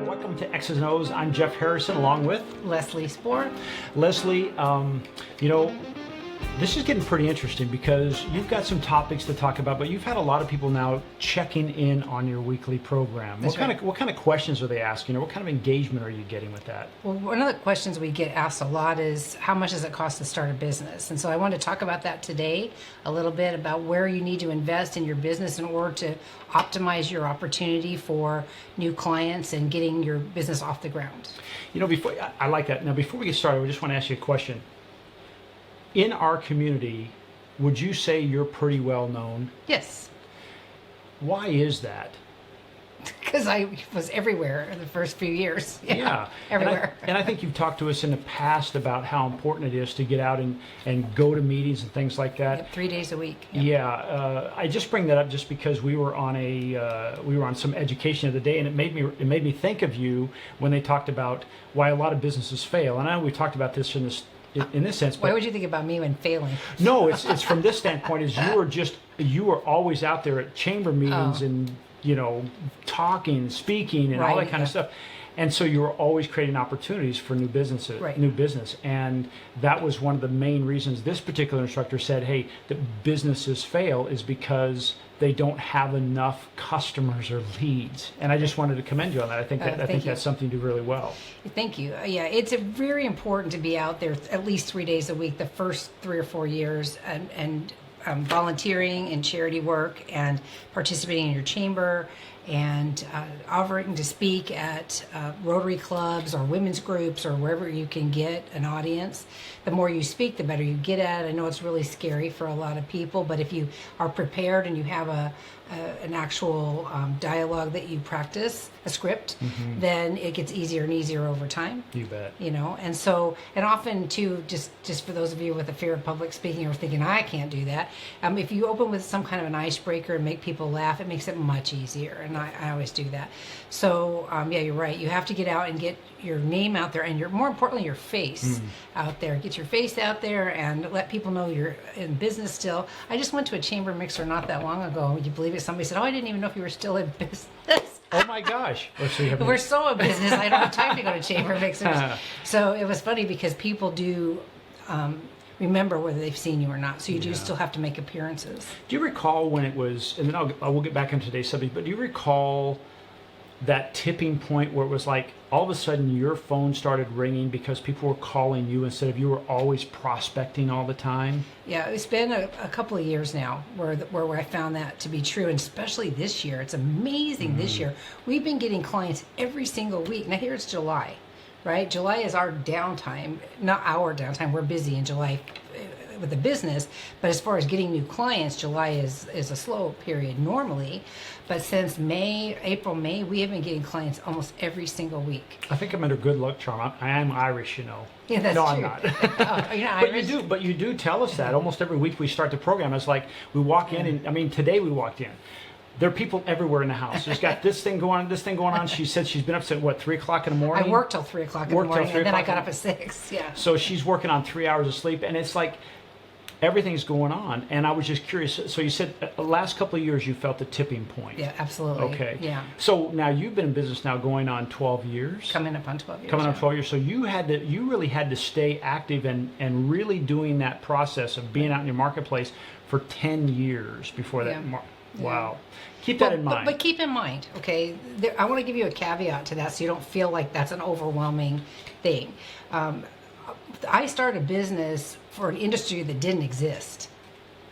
Welcome to X's and O's. I'm Jeff Harrison along with Leslie Spoor. Leslie. This is getting pretty interesting because you've got some topics to talk about, but you've had a lot of people now checking in on your weekly program. That's right. What kind of questions are they asking, or what kind of engagement are you getting with that? Well, one of the questions we get asked a lot is how much does it cost to start a business? And so I want to talk about that today a little bit about where you need to invest in your business in order to optimize your opportunity for new clients and getting your business off the ground. I like that. Now, before we get started, I just want to ask you a question. In our community, would you say you're pretty well known? Yes. Why is that? Because I was everywhere in the first few years. Yeah. Everywhere. And I think you've talked to us in the past about how important it is to get out and go to meetings and things like that. Yep, 3 days a week. Yep. Yeah. I just bring that up just because we were on some education of the day, and it made me think of you when they talked about why a lot of businesses fail. And I know we talked about this in this sense. Why would you think about me when failing? No, it's from this standpoint is you were always out there at chamber meetings and talking, speaking, and all that kind of stuff. And so you were always creating opportunities for new business. And that was one of the main reasons this particular instructor said, hey, that businesses fail is because they don't have enough customers or leads. And I just wanted to commend you on that. I think that's something you do really well. Thank you. Yeah, it's very important to be out there at least 3 days a week, the first 3 or 4 years, and volunteering in charity work and participating in your chamber and offering to speak at Rotary clubs or women's groups or wherever you can get an audience. The more you speak, the better you get at it. I know it's really scary for a lot of people, but if you are prepared and you have an actual dialogue that you practice, a script, then it gets easier and easier over time. You bet. And often too, just for those of you with a fear of public speaking or thinking, I can't do that, if you open with some kind of an icebreaker and make people laugh, it makes it much easier. And I always do that. So yeah, you're right. You have to get out and get your name out there, and more importantly, your face out there. Get your face out there and let people know you're in business still. I just went to a chamber mixer not that long ago. Would you believe it? Somebody said, "Oh, I didn't even know if you were still in business." Oh my gosh! We're so in business. I don't have time to go to chamber mixers. So it was funny because people do remember whether they've seen you or not. So you do still have to make appearances. Do you recall when it was? And then I will get back into today's subject. But do you recall that tipping point where it was like all of a sudden your phone started ringing because people were calling you instead of you were always prospecting all the time? Yeah, it's been a couple of years now where I found that to be true, and especially this year. It's amazing this year. We've been getting clients every single week. Now here it's July, right? July is our downtime, not our downtime. We're busy in July with the business, but as far as getting new clients, July is a slow period normally. But since April, May, we have been getting clients almost every single week. I think I'm under good luck charm. I am Irish, Yeah, that's no, true. I'm not. Oh, you're not Irish? But you do tell us that almost every week we start the program. It's like we walk in, and today we walked in. There are people everywhere in the house. There's got this thing going on. She said she's been up since 3 o'clock in the morning. I worked till 3 o'clock in the morning, and then I got up at 6. Yeah. So she's working on 3 hours of sleep, and it's like everything's going on. And I was just curious. So you said the last couple of years you felt the tipping point. Yeah, absolutely. Okay. Yeah. So now you've been in business now going on 12 years. Coming up on 12 years. Coming up 12 years. So you really had to stay active and really doing that process of being out in your marketplace for 10 years before that. Wow. Keep that in mind. But keep in mind, okay, I want to give you a caveat to that so you don't feel like that's an overwhelming thing. I started a business for an industry that didn't exist,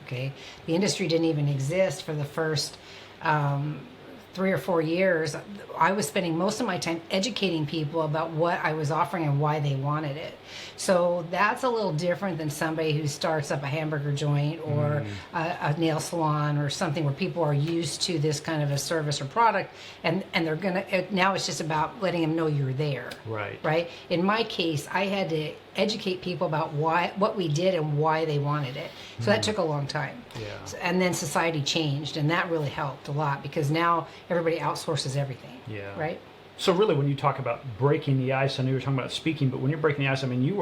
okay? The industry didn't even exist for the first 3 or 4 years. I was spending most of my time educating people about what I was offering and why they wanted it. So that's a little different than somebody who starts up a hamburger joint or a nail salon or something where people are used to this kind of a service or product, and they're gonna now it's just about letting them know you're there. Right. In my case, I had to educate people about what we did and why they wanted it. So that took a long time. Yeah. And then society changed, and that really helped a lot because now everybody outsources everything. Yeah. Right. So really, when you talk about breaking the ice, I know you were talking about speaking, but when you're breaking the ice, I mean, you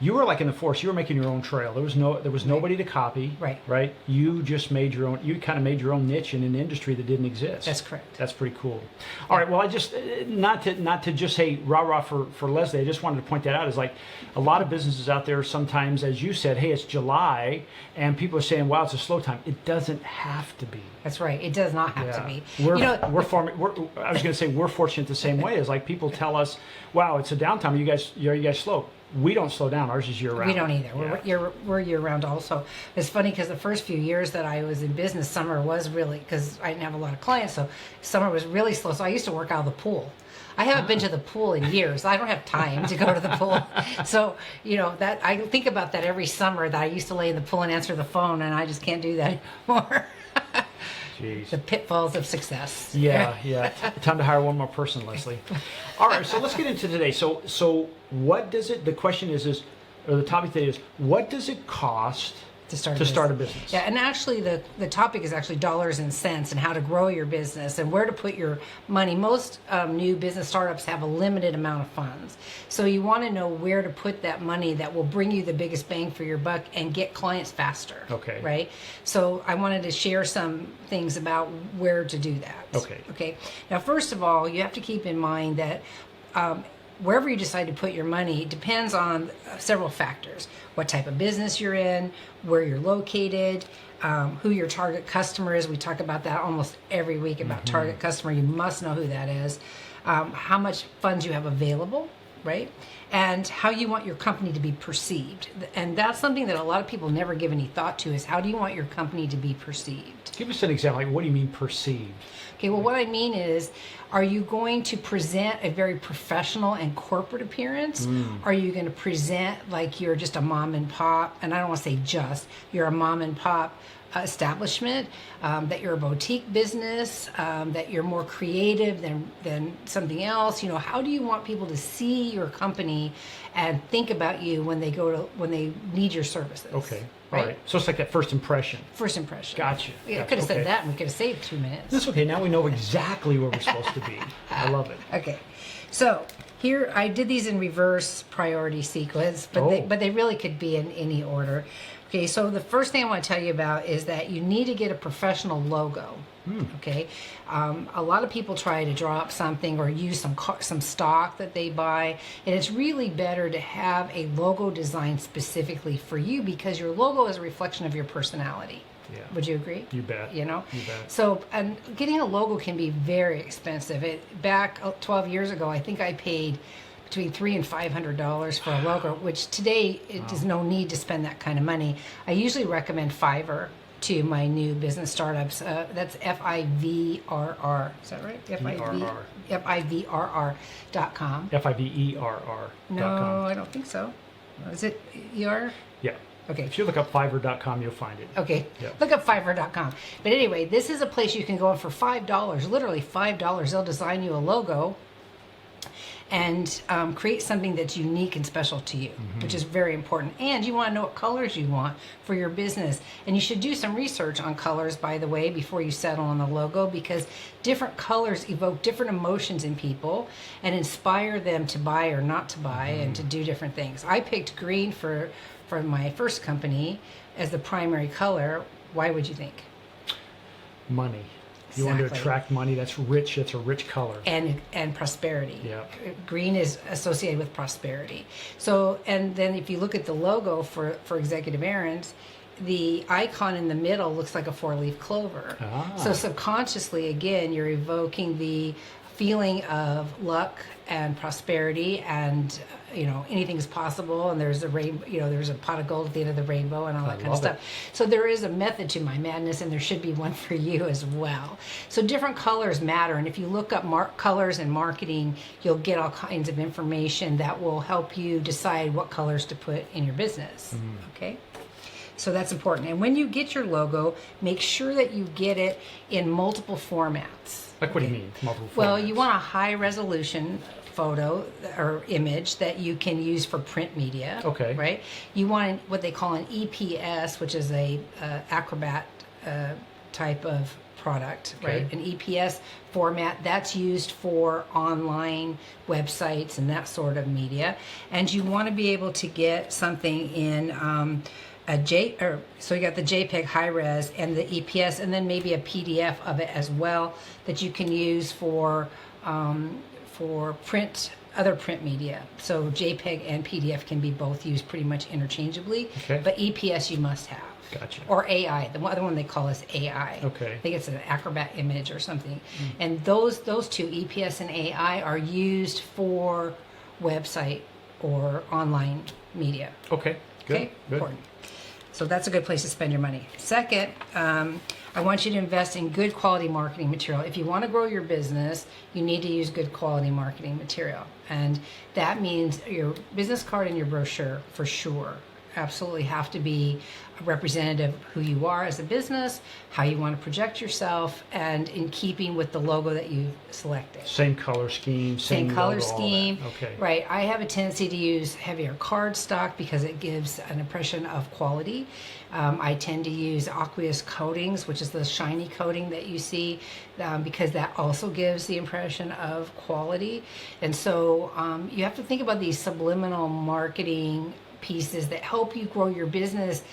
you were like in the forest. You were making your own trail. There was nobody to copy. Right. Right. You just made your own. You kind of made your own niche in an industry that didn't exist. That's correct. That's pretty cool. All right. Well, I just not to just say rah rah for Leslie. I just wanted to point that out. Is like a lot of businesses out there. Sometimes, as you said, hey, it's July, and people are saying, wow, it's a slow time. It doesn't have to be. That's right. It does not have to be. I was going to say we're fortunate the same way. As like people tell us, wow, it's a downtime. Are you guys slow? We don't slow down. Ours is year round. We don't either. Yeah. We're year round also. It's funny because the first few years that I was in business, summer was really, because I didn't have a lot of clients, so summer was really slow. So I used to work out of the pool. I haven't been to the pool in years. I don't have time to go to the pool. So, that I think about that every summer, that I used to lay in the pool and answer the phone, and I just can't do that anymore. Jeez. The pitfalls of success. Yeah. Time to hire one more person, Leslie. All right, so let's get into today. So what does it? The question is, or the topic today is, what does it cost to start a business? Yeah, and actually the topic is actually dollars and cents and how to grow your business and where to put your money. Most new business startups have a limited amount of funds. So you want to know where to put that money that will bring you the biggest bang for your buck and get clients faster. Okay. Right? So I wanted to share some things about where to do that. Okay. Now, first of all, you have to keep in mind that wherever you decide to put your money depends on several factors. What type of business you're in, where you're located, who your target customer is. We talk about that almost every week about target customer. You must know who that is. How much funds you have available, right? And how you want your company to be perceived. And that's something that a lot of people never give any thought to, is how do you want your company to be perceived? Give us an example. Like, what do you mean perceived? Okay, well, what I mean is, are you going to present a very professional and corporate appearance? Are you going to present like you're just a mom and pop, and I don't want to say just, you're a mom and pop establishment, that you're a boutique business, that you're more creative than something else? How do you want people to see your company and think about you when they need your services? Okay. All right. So it's like that first impression. First impression. Gotcha. Yeah, I could have said that and we could have saved 2 minutes. That's okay. Now we know exactly where we're supposed to be. I love it. Okay. So here, I did these in reverse priority sequence, but they really could be in any order. Okay, so the first thing I want to tell you about is that you need to get a professional logo. Okay, a lot of people try to draw up something or use some stock that they buy, and it's really better to have a logo designed specifically for you, because your logo is a reflection of your personality. Yeah. Would you agree? You bet. You bet. So, and getting a logo can be very expensive. Back 12 years ago, I think I paid between $300 and $500 for a logo, which today is no need to spend that kind of money. I usually recommend Fiverr to my new business startups. That's FIVRR. Is that right? FIVRR.com. FIVERR.com. No, I don't think so. Is it ER? Yeah. Okay. If you look up Fiverr.com, you'll find it. Okay. Yep. Look up Fiverr.com. But anyway, this is a place you can go in for $5, literally $5. They'll design you a logo and create something that's unique and special to you, which is very important. And you want to know what colors you want for your business. And you should do some research on colors, by the way, before you settle on the logo, because different colors evoke different emotions in people and inspire them to buy or not to buy and to do different things. I picked green for my first company as the primary color. Why would you think? Money. You want to attract money. That's rich. That's a rich color. And prosperity. Yeah. Green is associated with prosperity. So, and then if you look at the logo for Executive Errands, the icon in the middle looks like a 4-leaf clover. So subconsciously, again, you're evoking the feeling of luck and prosperity, and anything's possible, and there's a rainbow, there's a pot of gold at the end of the rainbow and all that kind of stuff. So there is a method to my madness, and there should be one for you as well. So different colors matter, and if you look up colors and marketing, you'll get all kinds of information that will help you decide what colors to put in your business. Okay? So that's important. And when you get your logo, make sure that you get it in multiple formats. Like, what do you mean, multiple formats? Well, you want a high resolution photo or image that you can use for print media. Okay. Right? You want what they call an EPS, which is a Acrobat type of product, Okay. right? An EPS format that's used for online websites and that sort of media. And you want to be able to get something in so you got the JPEG high res and the EPS, and then maybe a PDF of it as well that you can use for print, other print media. So JPEG and PDF can be both used pretty much interchangeably. Okay. But EPS you must have. Gotcha. Or AI. The other one they call is AI. Okay. I think it's an Acrobat image or something. And those two, EPS and AI, are used for website or online media. Okay. Good. Okay? Good. Important. So that's a good place to spend your money. Second, I want you to invest in good quality marketing material. If you want to grow your business, you need to use good quality marketing material. And that means your business card and your brochure, for sure, absolutely have to be representative of who you are as a business, how you want to project yourself, and in keeping with the logo that you selected. Same color scheme, Same color logo, all that. scheme. Okay. Right. I have a tendency to use heavier cardstock because it gives an impression of quality. I tend to use aqueous coatings, which is the shiny coating that you see, because that also gives the impression of quality. And so you have to think about these subliminal marketing pieces that help you grow your business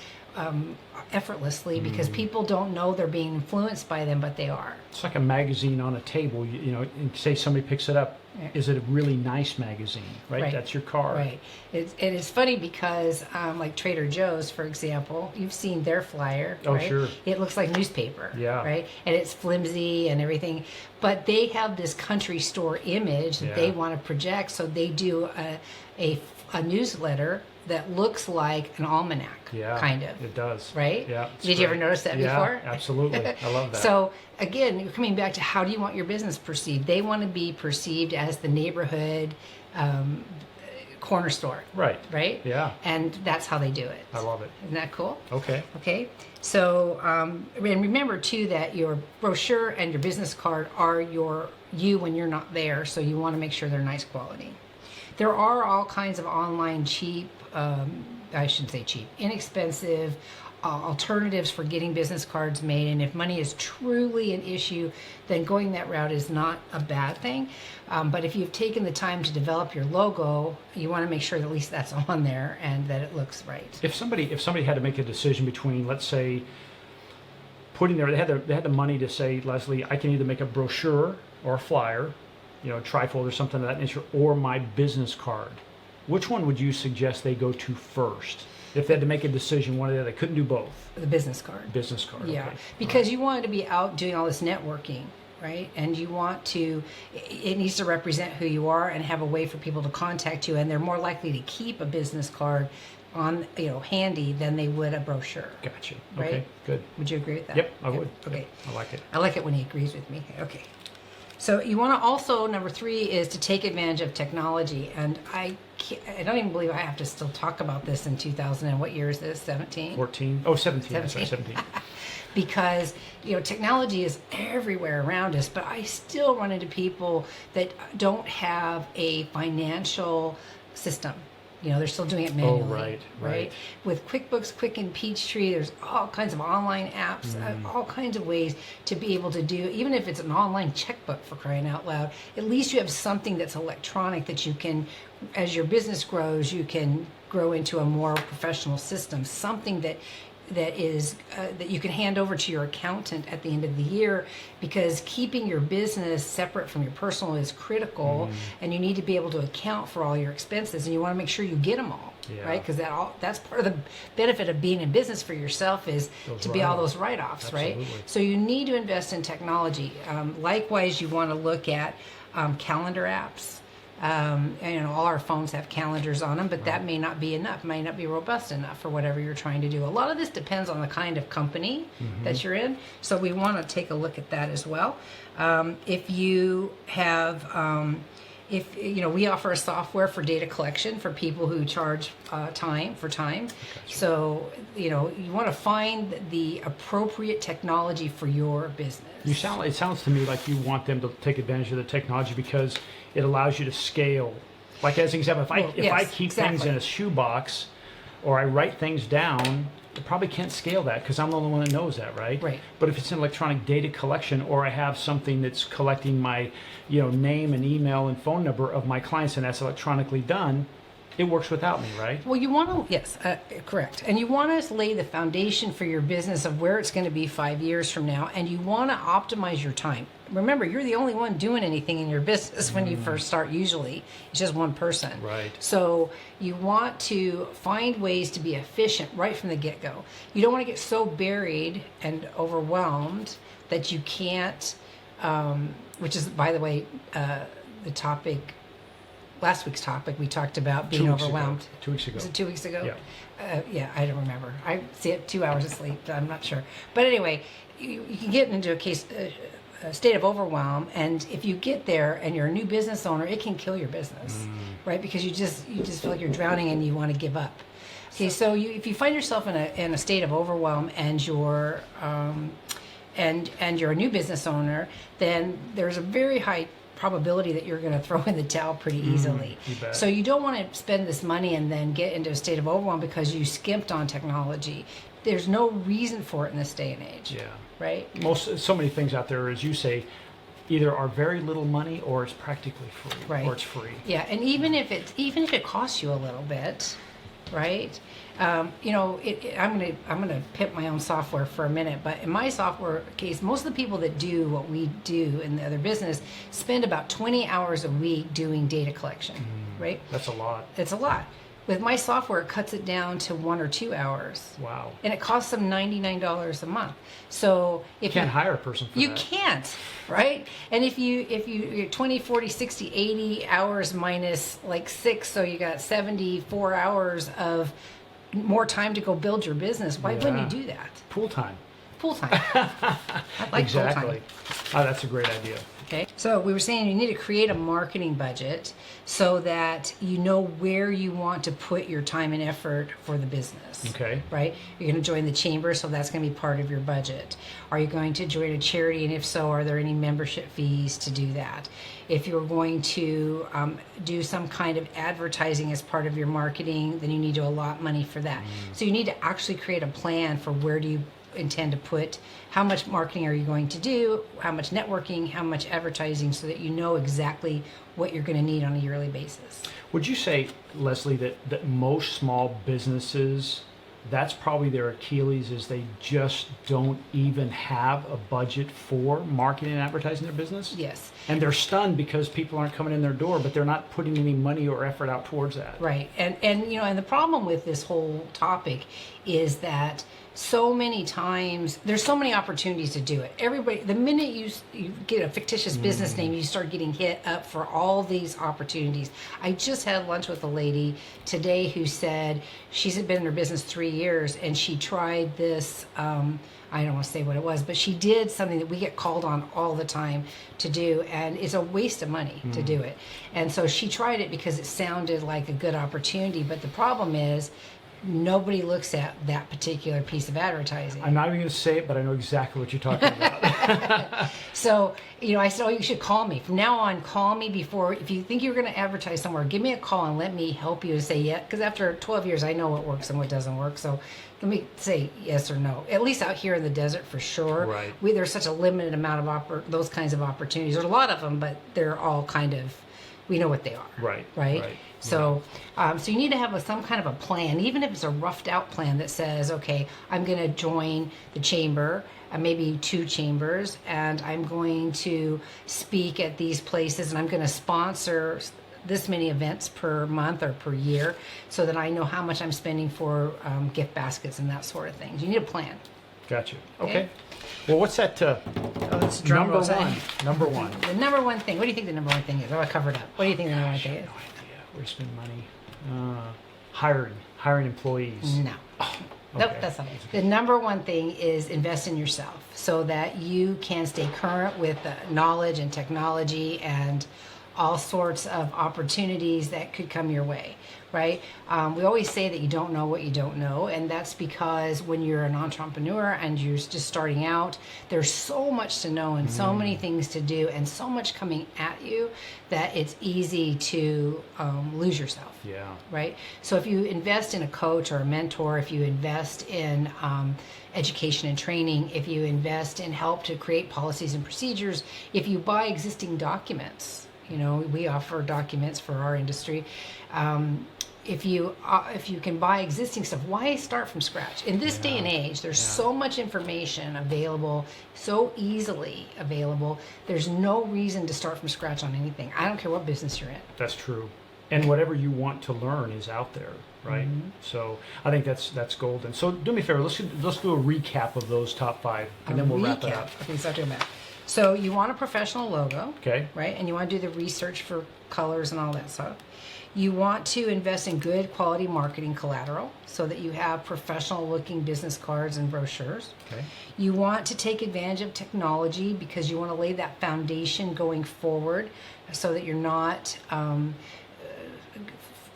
effortlessly, because people don't know they're being influenced by them, but they are. It's like a magazine on a table. You know, and say somebody picks it up. Yeah. Is it a really nice magazine? Right. That's your card. Right. It's funny because, like Trader Joe's, for example, you've seen their flyer. Oh, right? sure. It looks like newspaper. Yeah. Right. And it's flimsy and everything, but they have this country store image that they Yeah. want to project, so they do a newsletter that looks like an almanac. Yeah. Kind of. It does. Right? Yeah. it's Did you ever great. notice that Yeah, before? Absolutely. I love that. So again, you're coming back to how do you want your business perceived? They want to be perceived as the neighborhood corner store. Right. Right? Yeah. And that's how they do it. I love it. Isn't that cool? Okay. Okay. So, and remember too that your brochure and your business card are you when you're not there. So you want to make sure they're nice quality. There are all kinds of online cheap, I shouldn't say cheap, inexpensive alternatives for getting business cards made. And if money is truly an issue, then going that route is not a bad thing. But if you've taken the time to develop your logo, you want to make sure that at least that's on there and that it looks right. If somebody had to make a decision between, let's say, putting there, they had the money to say, Leslie, I can either make a brochure or a flyer, you know, a trifold or something of that nature, or my business card. Which one would you suggest they go to first? If they had to make a decision, one or the other, they couldn't do both. The business card. Business card. Yeah, Okay. because you want to be out doing all this networking, right? And you want to, it needs to represent who you are and have a way for people to contact you, and they're more likely to keep a business card on, handy than they would a brochure. Gotcha. Right? Okay. Good. Would you agree with that? Yep, I would. Okay. Yep, I like it. I like it when he agrees with me. Okay. So you want to also, number 3 is to take advantage of technology. And I don't even believe I have to still talk about this in 2000. And what year is this? 17? 14. Oh, 17. 17. Sorry, 17. Because technology is everywhere around us, but I still run into people that don't have a financial system. They're still doing it manually. Right. With QuickBooks, Quick and Peachtree, there's all kinds of online apps, all kinds of ways to be able to do, even if it's an online checkbook, for crying out loud, at least you have something that's electronic that you can, as your business grows, you can grow into a more professional system, something that is that you can hand over to your accountant at the end of the year, because keeping your business separate from your personal is critical, and you need to be able to account for all your expenses, and you want to make sure you get them all, right? Because that's part of the benefit of being in business for yourself is to be all those write-offs, right? So you need to invest in technology. Likewise, you want to look at calendar apps. All our phones have calendars on them, but that may not be enough, may not be robust enough for whatever you're trying to do. A lot of this depends on the kind of company that you're in, so we want to take a look at that as well. If you have, we offer a software for data collection for people who charge time. So, you want to find the appropriate technology for your business. It sounds to me like you want them to take advantage of the technology because it allows you to scale. Like as an example, if I keep things in a shoebox, or I write things down, I probably can't scale that because I'm the only one that knows that, right? Right. But if it's an electronic data collection, or I have something that's collecting my, name and email and phone number of my clients, and that's electronically done, it works without me, right? Well, you want to, yes, correct. And you want to lay the foundation for your business of where it's going to be 5 years from now, and you want to optimize your time. Remember, you're the only one doing anything in your business when you first start, usually. It's just one person. Right. So you want to find ways to be efficient right from the get-go. You don't want to get so buried and overwhelmed that you can't, which is, by the way, the topic, last week's topic, we talked about being overwhelmed. 2 weeks ago. Was it 2 weeks ago? Yeah. Yeah, I don't remember. I see it 2 hours of sleep. I'm not sure. But anyway, you can get into a state of overwhelm, and if you get there and you're a new business owner, it can kill your business, right? Because you just feel like you're drowning and you want to give up. Okay, so if you find yourself in a state of overwhelm and you're you're a new business owner, then there's a very high probability that you're going to throw in the towel pretty easily. So you don't want to spend this money and then get into a state of overwhelm because you skimped on technology. There's no reason for it in this day and age. Yeah. Right? So many things out there, as you say, either are very little money or it's practically free. Right. Or it's free. Yeah, and even if it costs you a little bit, right? I'm gonna pimp my own software for a minute, but in my software case, most of the people that do what we do in the other business spend about 20 hours a week doing data collection, right? That's a lot. It's a lot. With my software, it cuts it down to 1 or 2 hours. Wow. And it costs them $99 a month. So if you can't hire a person for that. You can't, right? And if you're 20, 40, 60, 80 hours minus like 6, so you got 74 hours of more time to go build your business, why wouldn't you do that? Pool time. Pool time. I like exactly. Pool time. Oh, that's a great idea. Okay, so we were saying you need to create a marketing budget so that you know where you want to put your time and effort for the business. Okay. Right? You're going to join the chamber, so that's going to be part of your budget. Are you going to join a charity, and if so, are there any membership fees to do that? If you're going to do some kind of advertising as part of your marketing, then you need to allot money for that. So you need to actually create a plan for where do you intend to put, how much marketing are you going to do, how much networking, how much advertising, so that you know exactly what you're going to need on a yearly basis. Would you say, Leslie, that most small businesses, that's probably their Achilles, is they just don't even have a budget for marketing and advertising their business? Yes. And they're stunned because people aren't coming in their door, but they're not putting any money or effort out towards that. Right. And the problem with this whole topic is that so many times there's so many opportunities to do it. Everybody, the minute you get a fictitious business name, you start getting hit up for all these opportunities. I just had lunch with a lady today who said she's been in her business 3 years, and she tried this, I don't want to say what it was, but she did something that we get called on all the time to do, and it's a waste of money to do it. And so she tried it because it sounded like a good opportunity, but the problem is nobody looks at that particular piece of advertising. I'm not even going to say it, but I know exactly what you're talking about. So, I said, you should call me. From now on, call me before, if you think you're going to advertise somewhere, give me a call and let me help you to say yes. Because after 12 years, I know what works and what doesn't work. So let me say yes or no. At least out here in the desert, for sure. Right. There's such a limited amount of those kinds of opportunities. There's a lot of them, but they're all kind of, we know what they are. Right. So, so you need to have some kind of a plan, even if it's a roughed out plan that says, okay, I'm going to join the chamber, maybe 2 chambers, and I'm going to speak at these places, and I'm going to sponsor this many events per month or per year, so that I know how much I'm spending for gift baskets and that sort of thing. You need a plan. Gotcha. Okay. Well, what's that? Number one. Number one. The number one thing. What do you think the number one thing is? Oh, I covered up. What do you think the number one thing is? No idea. Where to spend money? Hiring employees. No. Nope, that's not it. The number one thing is invest in yourself so that you can stay current with knowledge and technology and all sorts of opportunities that could come your way. right? We always say that you don't know what you don't know, and that's because when you're an entrepreneur and you're just starting out, there's so much to know and so many things to do and so much coming at you that it's easy to lose yourself. Yeah. Right? So if you invest in a coach or a mentor, if you invest in education and training, if you invest in help to create policies and procedures, if you buy existing documents, we offer documents for our industry. If you can buy existing stuff, why start from scratch? In this day and age, there's so much information available, so easily available. There's no reason to start from scratch on anything. I don't care what business you're in. That's true. And whatever you want to learn is out there, right? So I think that's golden. So do me a favor, let's do a recap of those top 5, and then we'll wrap it up. Okay, so I'll do that. So you want a professional logo, okay, right? And you want to do the research for colors and all that stuff. You want to invest in good quality marketing collateral so that you have professional looking business cards and brochures. Okay. You want to take advantage of technology because you want to lay that foundation going forward so that you're not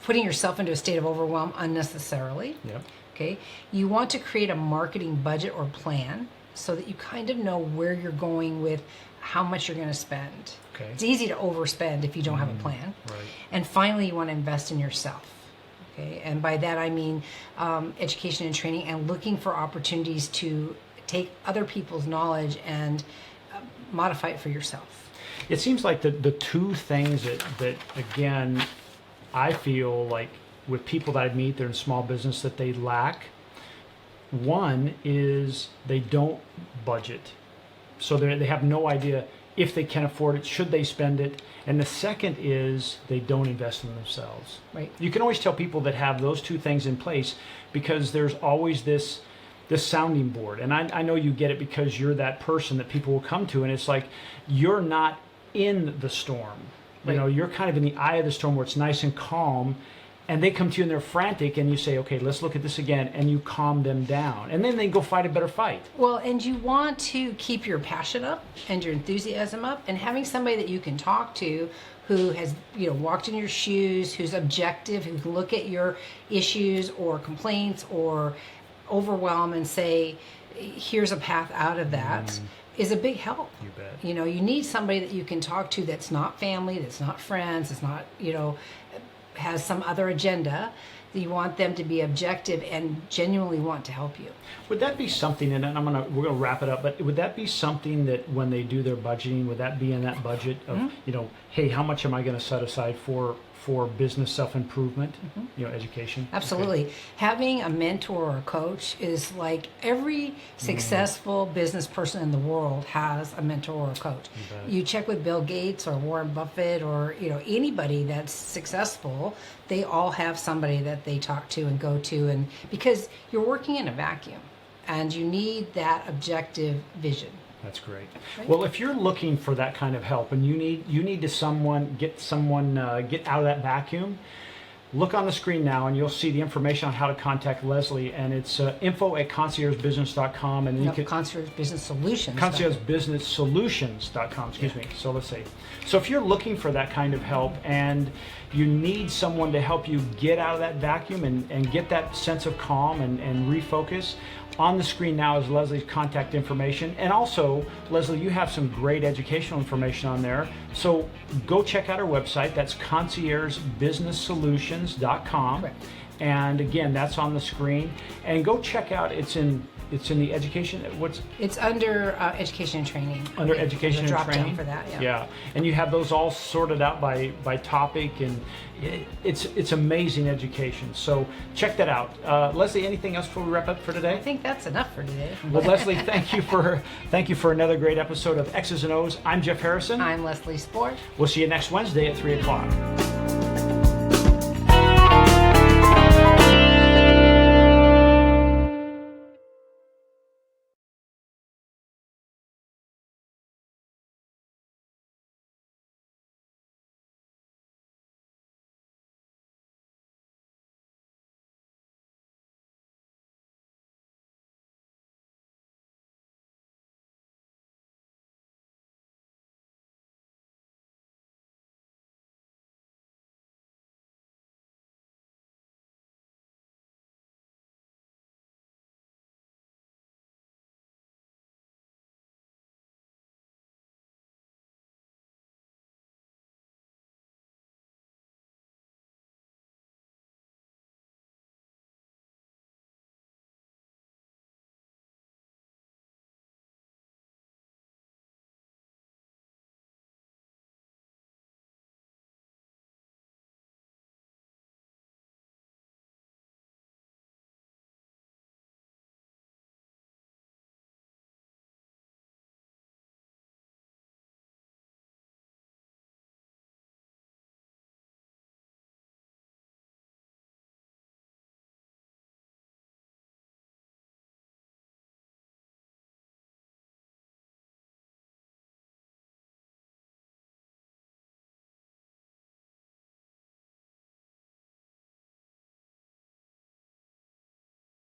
putting yourself into a state of overwhelm unnecessarily. Yep. Okay. You want to create a marketing budget or plan so that you kind of know where you're going with how much you're going to spend. Okay. It's easy to overspend if you don't have a plan. Right. And finally, you want to invest in yourself. Okay. And by that, I mean education and training and looking for opportunities to take other people's knowledge and modify it for yourself. It seems like the two things that again, I feel like with people that I meet, they're in small business, that they lack. One is they don't budget. So they have no idea if they can afford it, should they spend it. And the second is they don't invest in themselves. Right. You can always tell people that have those two things in place because there's always this sounding board. And I know you get it because you're that person that people will come to, and it's like you're not in the storm. Right. You're kind of in the eye of the storm where it's nice and calm, and they come to you and they're frantic, and you say, okay, let's look at this again, and you calm them down. And then they go fight a better fight. Well, and you want to keep your passion up and your enthusiasm up, and having somebody that you can talk to who has walked in your shoes, who's objective, who can look at your issues or complaints or overwhelm and say, here's a path out of that. Is a big help. You bet. You need somebody that you can talk to that's not family, that's not friends, that's not, has some other agenda. That you want them to be objective and genuinely want to help you. Would that be something, and then we're gonna wrap it up, but would that be something that when they do their budgeting, would that be in that budget of, hey, how much am I gonna set aside for business self-improvement, education? Absolutely. Okay. Having a mentor or a coach is like every successful business person in the world has a mentor or a coach. You check with Bill Gates or Warren Buffett or anybody that's successful, they all have somebody that they talk to and go to, and because you're working in a vacuum and you need that objective vision. That's great. Right. Well, if you're looking for that kind of help and you need to get out of that vacuum, look on the screen now and you'll see the information on how to contact Leslie, and it's info@conciergebusiness.com, and then you can Concierge Business Solutions. conciergebusinesssolutions.com, excuse me. So let's see. So if you're looking for that kind of help and you need someone to help you get out of that vacuum and get that sense of calm and refocus, on the screen now is Leslie's contact information. And also, Leslie, you have some great educational information on there. So go check out our website. That's conciergebusinesssolutions.com. Correct. And again, that's on the screen. And go check out, it's in the education, It's under education and training. Under education There's a and training? drop down for that, Yeah. And you have those all sorted out by topic, and it's amazing education. So check that out. Leslie, anything else before we wrap up for today? I think that's enough for today. Well, Leslie, thank you for another great episode of X's and O's. I'm Jeff Harrison. I'm Leslie Spoor. We'll see you next Wednesday at 3 o'clock.